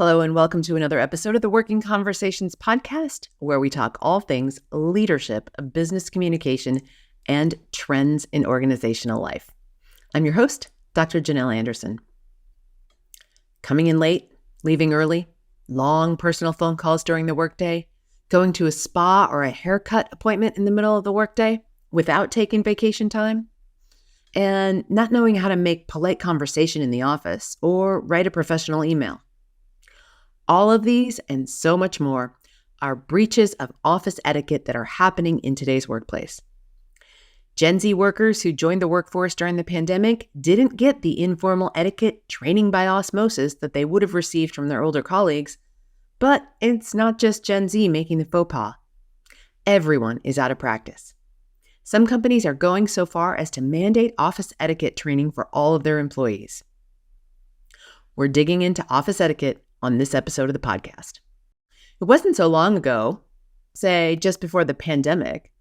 Hello and welcome to another episode of the Working Conversations podcast, where we talk all things leadership, business communication, and trends in organizational life. I'm your host, Dr. Janel Anderson. Coming in late, leaving early, long personal phone calls during the workday, going to a spa or a haircut appointment in the middle of the workday without taking vacation time, and not knowing how to make polite conversation in the office or write a professional email. All of these and so much more are breaches of office etiquette that are happening in today's workplace. Gen Z workers who joined the workforce during the pandemic didn't get the informal etiquette training by osmosis that they would have received from their older colleagues. But it's not just Gen Z making the faux pas. Everyone is out of practice. Some companies are going so far as to mandate office etiquette training for all of their employees. We're digging into office etiquette on this episode of the podcast. It wasn't so long ago, say just before the pandemic,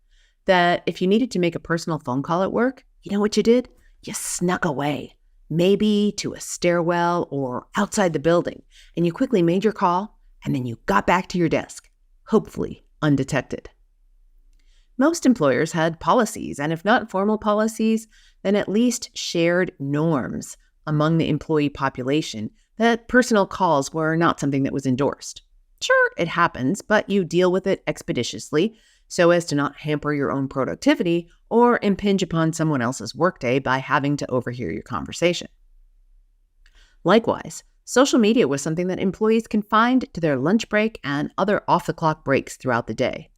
that if you needed to make a personal phone call at work, you know what you did? You snuck away, maybe to a stairwell or outside the building, and you quickly made your call, and then you got back to your desk, hopefully undetected. Most employers had policies, and if not formal policies, then at least shared norms among the employee population that personal calls were not something that was endorsed. Sure, it happens, but you deal with it expeditiously so as to not hamper your own productivity or impinge upon someone else's workday by having to overhear your conversation. Likewise, social media was something that employees confined to their lunch break and other off-the-clock breaks throughout the day,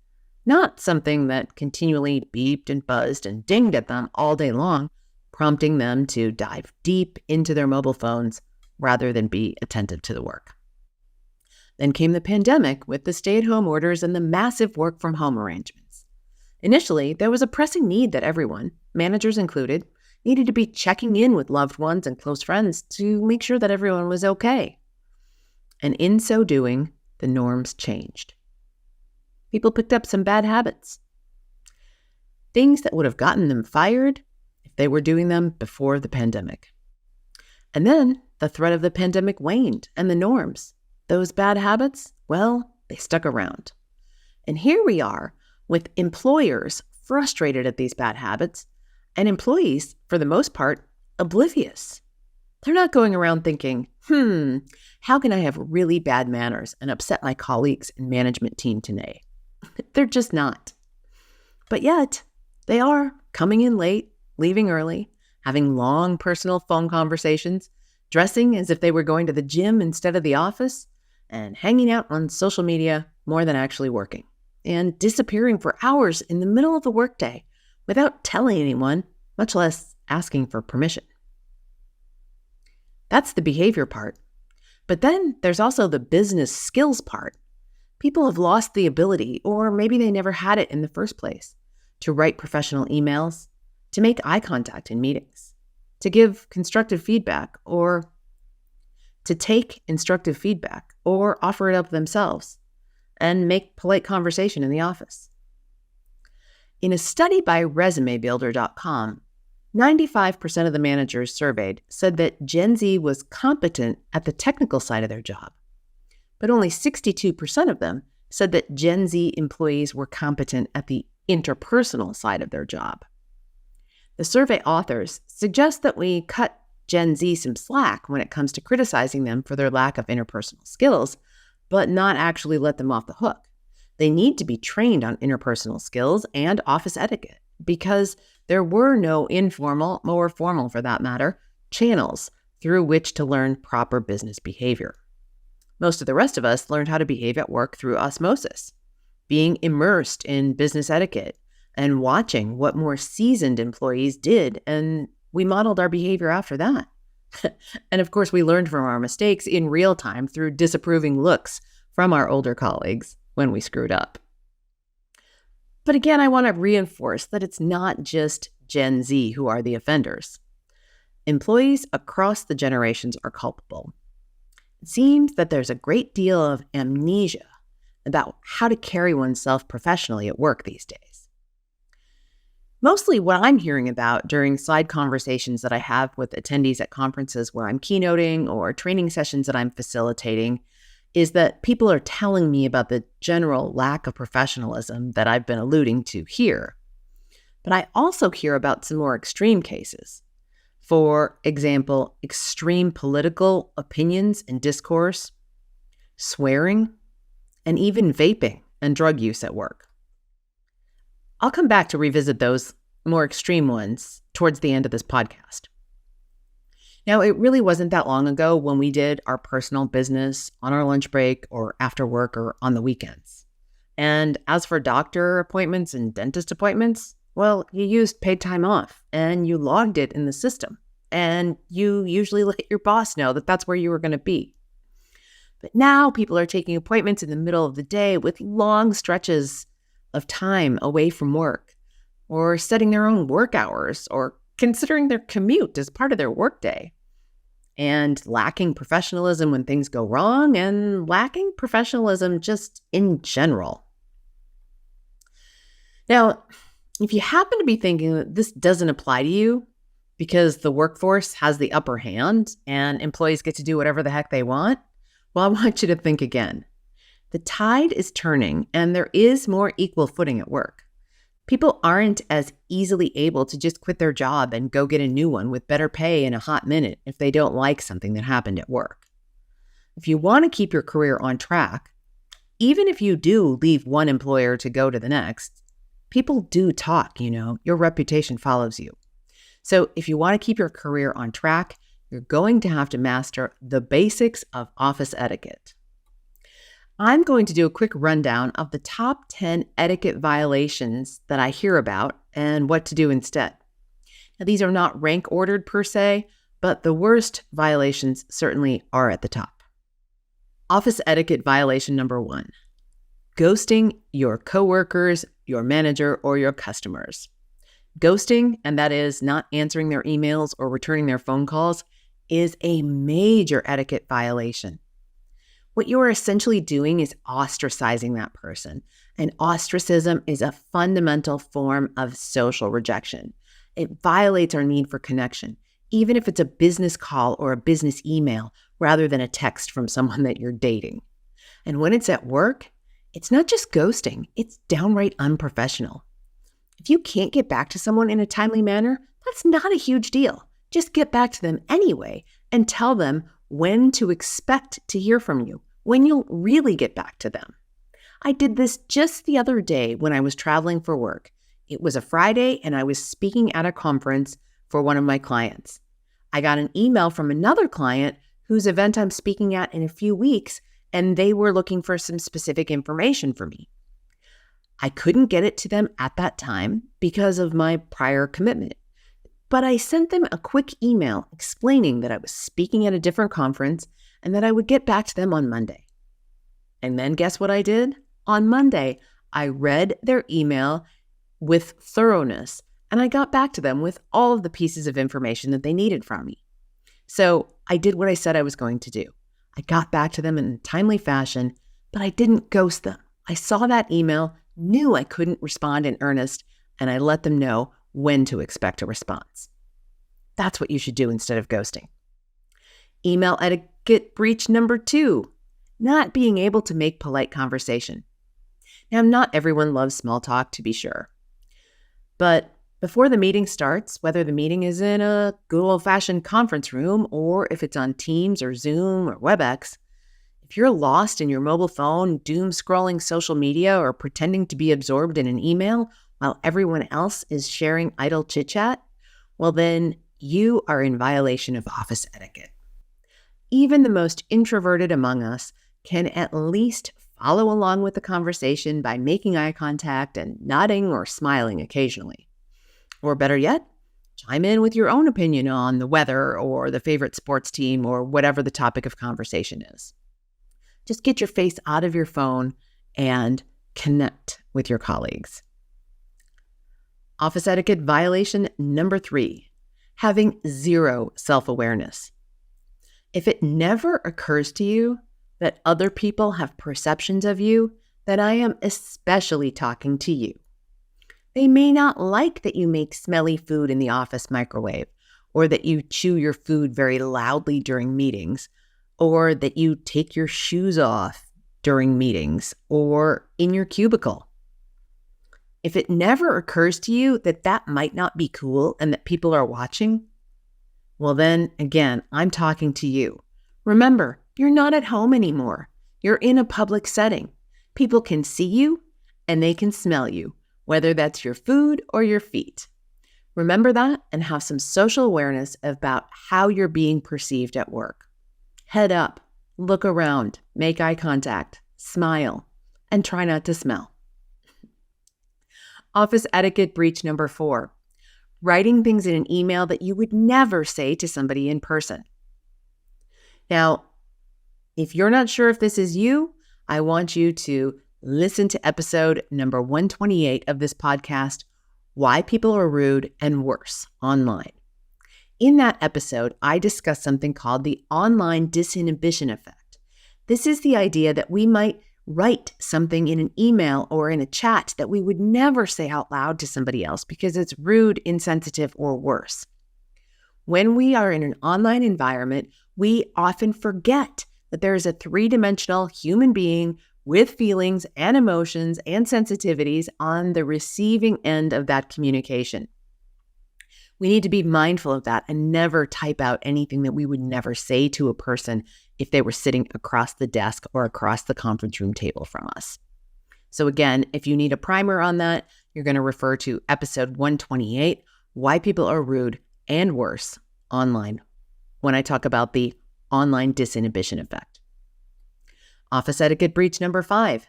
not something that continually beeped and buzzed and dinged at them all day long, prompting them to dive deep into their mobile phones rather than be attentive to the work. Then came the pandemic with the stay-at-home orders and the massive work-from-home arrangements. Initially, there was a pressing need that everyone, managers included, needed to be checking in with loved ones and close friends to make sure that everyone was okay. And in so doing, the norms changed. People picked up some bad habits. Things that would have gotten them fired if they were doing them before the pandemic. And then the threat of the pandemic waned, and the norms, those bad habits, well, they stuck around. And here we are with employers frustrated at these bad habits, and employees, for the most part, oblivious. They're not going around thinking, how can I have really bad manners and upset my colleagues and management team today? They're just not. But yet, they are coming in late, leaving early, having long personal phone conversations, dressing as if they were going to the gym instead of the office, and hanging out on social media more than actually working, and disappearing for hours in the middle of the workday without telling anyone, much less asking for permission. That's the behavior part. But then there's also the business skills part. People have lost the ability, or maybe they never had it in the first place, to write professional emails, to make eye contact in meetings, to give constructive feedback, or to take instructive feedback, or offer it up themselves, and make polite conversation in the office. In a study by ResumeBuilder.com, 95% of the managers surveyed said that Gen Z was competent at the technical side of their job, but only 62% of them said that Gen Z employees were competent at the interpersonal side of their job. The survey authors suggest that we cut Gen Z some slack when it comes to criticizing them for their lack of interpersonal skills, but not actually let them off the hook. They need to be trained on interpersonal skills and office etiquette because there were no informal, or formal for that matter, channels through which to learn proper business behavior. Most of the rest of us learned how to behave at work through osmosis, being immersed in business etiquette, and watching what more seasoned employees did, and we modeled our behavior after that. And of course, we learned from our mistakes in real time through disapproving looks from our older colleagues when we screwed up. But again, I want to reinforce that it's not just Gen Z who are the offenders. Employees across the generations are culpable. It seems that there's a great deal of amnesia about how to carry oneself professionally at work these days. Mostly what I'm hearing about during side conversations that I have with attendees at conferences where I'm keynoting or training sessions that I'm facilitating is that people are telling me about the general lack of professionalism that I've been alluding to here. But I also hear about some more extreme cases. For example, extreme political opinions and discourse, swearing, and even vaping and drug use at work. I'll come back to revisit those more extreme ones towards the end of this podcast. Now, it really wasn't that long ago when we did our personal business on our lunch break or after work or on the weekends. And as for doctor appointments and dentist appointments, well, you used paid time off and you logged it in the system. And you usually let your boss know that that's where you were going to be. But now people are taking appointments in the middle of the day with long stretches of time away from work, or setting their own work hours, or considering their commute as part of their workday, and lacking professionalism when things go wrong, and lacking professionalism just in general. Now, if you happen to be thinking that this doesn't apply to you because the workforce has the upper hand and employees get to do whatever the heck they want, well, I want you to think again. The tide is turning and there is more equal footing at work. People aren't as easily able to just quit their job and go get a new one with better pay in a hot minute if they don't like something that happened at work. If you want to keep your career on track, even if you do leave one employer to go to the next, people do talk, your reputation follows you. So if you want to keep your career on track, you're going to have to master the basics of office etiquette. I'm going to do a quick rundown of the top 10 etiquette violations that I hear about and what to do instead. Now, these are not rank ordered per se, but the worst violations certainly are at the top. Office etiquette violation number 1, ghosting your coworkers, your manager, or your customers. Ghosting, and that is not answering their emails or returning their phone calls, is a major etiquette violation. What you are essentially doing is ostracizing that person. And ostracism is a fundamental form of social rejection. It violates our need for connection, even if it's a business call or a business email rather than a text from someone that you're dating. And when it's at work, it's not just ghosting, it's downright unprofessional. If you can't get back to someone in a timely manner, that's not a huge deal. Just get back to them anyway and tell them when to expect to hear from you, when you'll really get back to them. I did this just the other day when I was traveling for work. It was a Friday and I was speaking at a conference for one of my clients. I got an email from another client whose event I'm speaking at in a few weeks, and they were looking for some specific information for me. I couldn't get it to them at that time because of my prior commitment. But I sent them a quick email explaining that I was speaking at a different conference and that I would get back to them on Monday. And then guess what I did? On Monday, I read their email with thoroughness and I got back to them with all of the pieces of information that they needed from me. So I did what I said I was going to do. I got back to them in a timely fashion, but I didn't ghost them. I saw that email, knew I couldn't respond in earnest, and I let them know when to expect a response. That's what you should do instead of ghosting. Email etiquette breach number 2, not being able to make polite conversation. Now, not everyone loves small talk, to be sure. But before the meeting starts, whether the meeting is in a good old-fashioned conference room or if it's on Teams or Zoom or WebEx, if you're lost in your mobile phone, doom-scrolling social media, or pretending to be absorbed in an email while everyone else is sharing idle chit-chat, well then you are in violation of office etiquette. Even the most introverted among us can at least follow along with the conversation by making eye contact and nodding or smiling occasionally. Or better yet, chime in with your own opinion on the weather or the favorite sports team or whatever the topic of conversation is. Just get your face out of your phone and connect with your colleagues. Office etiquette violation number 3, having zero self-awareness. If it never occurs to you that other people have perceptions of you, then I am especially talking to you. They may not like that you make smelly food in the office microwave, or that you chew your food very loudly during meetings, or that you take your shoes off during meetings or in your cubicle. If it never occurs to you that that might not be cool and that people are watching, well then, again, I'm talking to you. Remember, you're not at home anymore. You're in a public setting. People can see you and they can smell you, whether that's your food or your feet. Remember that and have some social awareness about how you're being perceived at work. Head up, look around, make eye contact, smile, and try not to smell. Office etiquette breach number 4. Writing things in an email that you would never say to somebody in person. Now, if you're not sure if this is you, I want you to listen to episode number 128 of this podcast, Why People Are Rude and Worse Online. In that episode, I discussed something called the online disinhibition effect. This is the idea that we might write something in an email or in a chat that we would never say out loud to somebody else because it's rude, insensitive, or worse. When we are in an online environment, we often forget that there is a 3-dimensional human being with feelings and emotions and sensitivities on the receiving end of that communication. We need to be mindful of that and never type out anything that we would never say to a person if they were sitting across the desk or across the conference room table from us. So again, if you need a primer on that, you're going to refer to episode 128, Why People Are Rude and Worse Online, when I talk about the online disinhibition effect. Office etiquette breach number 5,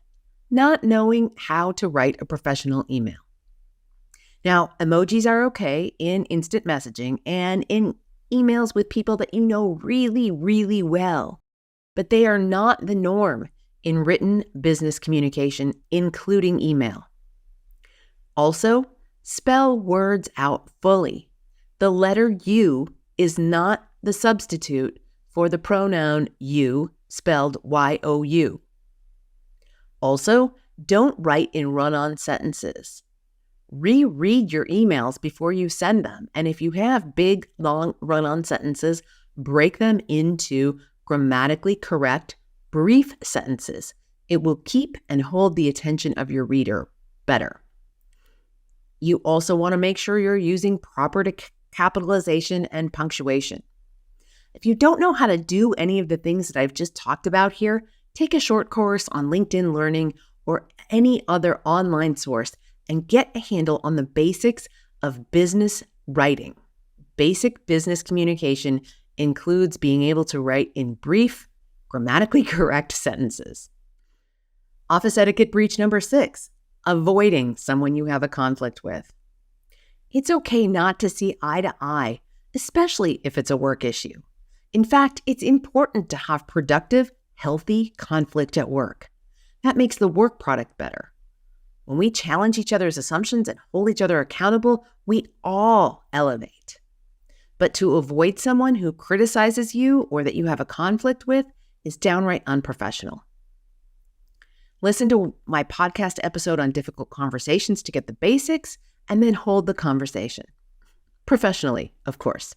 not knowing how to write a professional email. Now, emojis are okay in instant messaging and in emails with people that you know really, really well, but they are not the norm in written business communication, including email. Also, spell words out fully. The letter U is not the substitute for the pronoun you, spelled Y-O-U. Also, don't write in run-on sentences. Reread your emails before you send them. And if you have big, long run-on sentences, break them into grammatically correct, brief sentences. It will keep and hold the attention of your reader better. You also want to make sure you're using proper capitalization and punctuation. If you don't know how to do any of the things that I've just talked about here, take a short course on LinkedIn Learning or any other online source and get a handle on the basics of business writing. Basic business communication includes being able to write in brief, grammatically correct sentences. Office etiquette breach number 6, avoiding someone you have a conflict with. It's okay not to see eye to eye, especially if it's a work issue. In fact, it's important to have productive, healthy conflict at work. That makes the work product better. When we challenge each other's assumptions and hold each other accountable, we all elevate. But to avoid someone who criticizes you or that you have a conflict with is downright unprofessional. Listen to my podcast episode on difficult conversations to get the basics and then hold the conversation. Professionally, of course.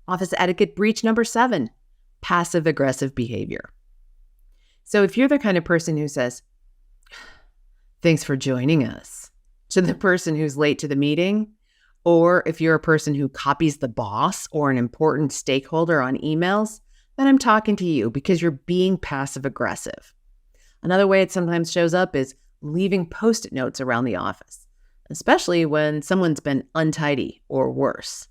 Office etiquette breach number 7, passive-aggressive behavior. So if you're the kind of person who says, "Thanks for joining us," to the person who's late to the meeting, or if you're a person who copies the boss or an important stakeholder on emails, then I'm talking to you because you're being passive-aggressive. Another way it sometimes shows up is leaving Post-it notes around the office, especially when someone's been untidy or worse.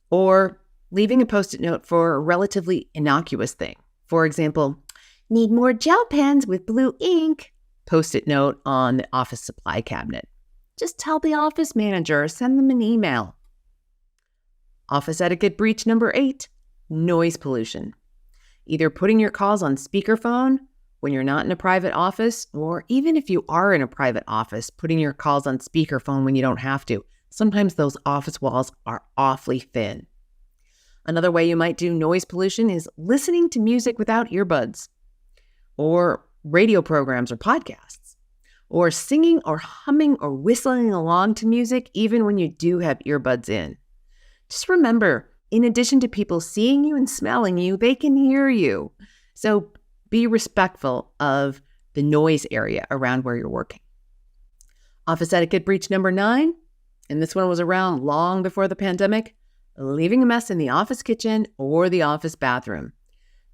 Or leaving a Post-it note for a relatively innocuous thing. For example, "Need more gel pens with blue ink." Post-it note on the office supply cabinet. Just tell the office manager or send them an email. Office etiquette breach number 8, noise pollution. Either putting your calls on speakerphone when you're not in a private office, or even if you are in a private office, putting your calls on speakerphone when you don't have to. Sometimes those office walls are awfully thin. Another way you might do noise pollution is listening to music without earbuds, or radio programs or podcasts, or singing or humming or whistling along to music even when you do have earbuds in. Just remember, in addition to people seeing you and smelling you, they can hear you. So be respectful of the noise area around where you're working. Office etiquette breach number 9, and this one was around long before the pandemic, leaving a mess in the office kitchen or the office bathroom.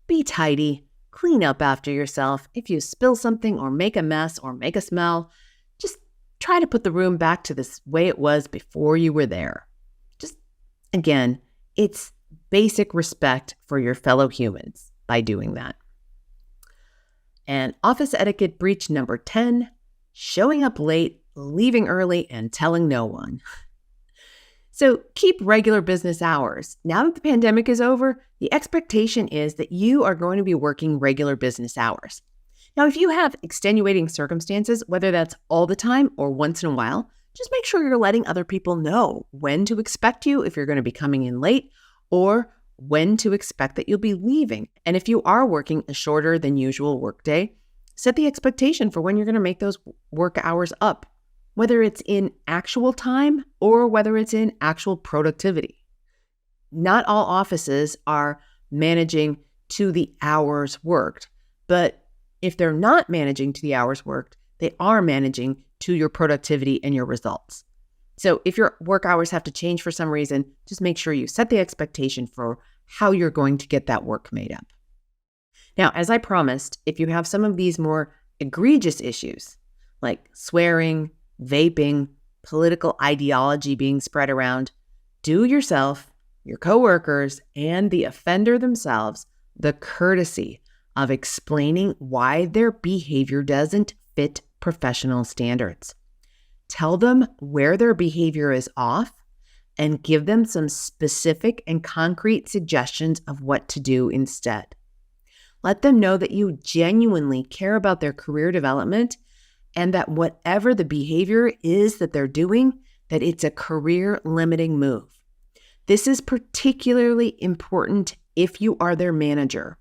Be tidy, clean up after yourself. If you spill something or make a mess or make a smell, just try to put the room back to the way it was before you were there. Just, again, it's basic respect for your fellow humans by doing that. And office etiquette breach number 10, showing up late, leaving early, and telling no one. So keep regular business hours. Now that the pandemic is over, the expectation is that you are going to be working regular business hours. Now, if you have extenuating circumstances, whether that's all the time or once in a while, just make sure you're letting other people know when to expect you if you're going to be coming in late, or when to expect that you'll be leaving. And if you are working a shorter than usual workday, set the expectation for when you're going to make those work hours up, whether it's in actual time or whether it's in actual productivity. Not all offices are managing to the hours worked, but if they're not managing to the hours worked, they are managing to your productivity and your results. So if your work hours have to change for some reason, just make sure you set the expectation for how you're going to get that work made up. Now, as I promised, if you have some of these more egregious issues, like swearing, vaping, political ideology being spread around, do yourself, your coworkers, and the offender themselves the courtesy of explaining why their behavior doesn't fit professional standards. Tell them where their behavior is off and give them some specific and concrete suggestions of what to do instead. Let them know that you genuinely care about their career development and that whatever the behavior is that they're doing, that it's a career-limiting move. This is particularly important if you are their manager.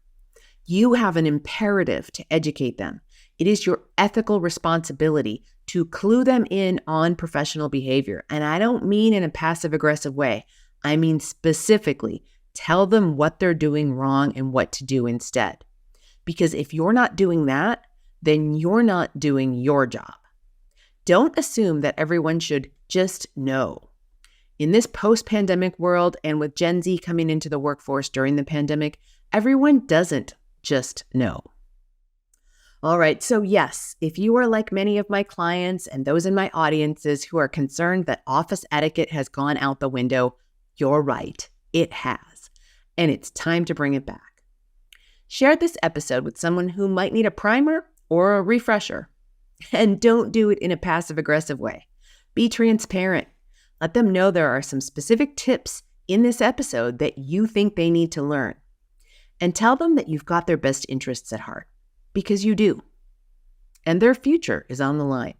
You have an imperative to educate them. It is your ethical responsibility to clue them in on professional behavior. And I don't mean in a passive-aggressive way. I mean specifically, tell them what they're doing wrong and what to do instead. Because if you're not doing that, then you're not doing your job. Don't assume that everyone should just know. In this post-pandemic world and with Gen Z coming into the workforce during the pandemic, everyone doesn't just know. All right, so yes, if you are like many of my clients and those in my audiences who are concerned that office etiquette has gone out the window, you're right, it has. And it's time to bring it back. Share this episode with someone who might need a primer or a refresher. And don't do it in a passive-aggressive way. Be transparent. Let them know there are some specific tips in this episode that you think they need to learn. And tell them that you've got their best interests at heart, because you do. And their future is on the line.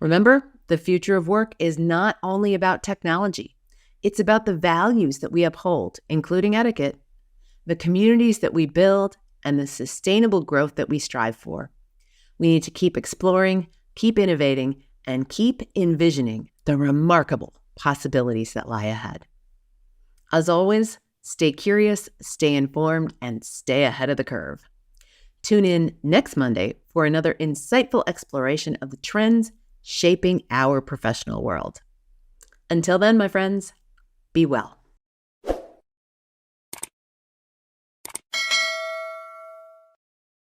Remember, the future of work is not only about technology. It's about the values that we uphold, including etiquette, the communities that we build, and the sustainable growth that we strive for. We need to keep exploring, keep innovating, and keep envisioning the remarkable possibilities that lie ahead. As always, stay curious, stay informed, and stay ahead of the curve. Tune in next Monday for another insightful exploration of the trends shaping our professional world. Until then, my friends, be well.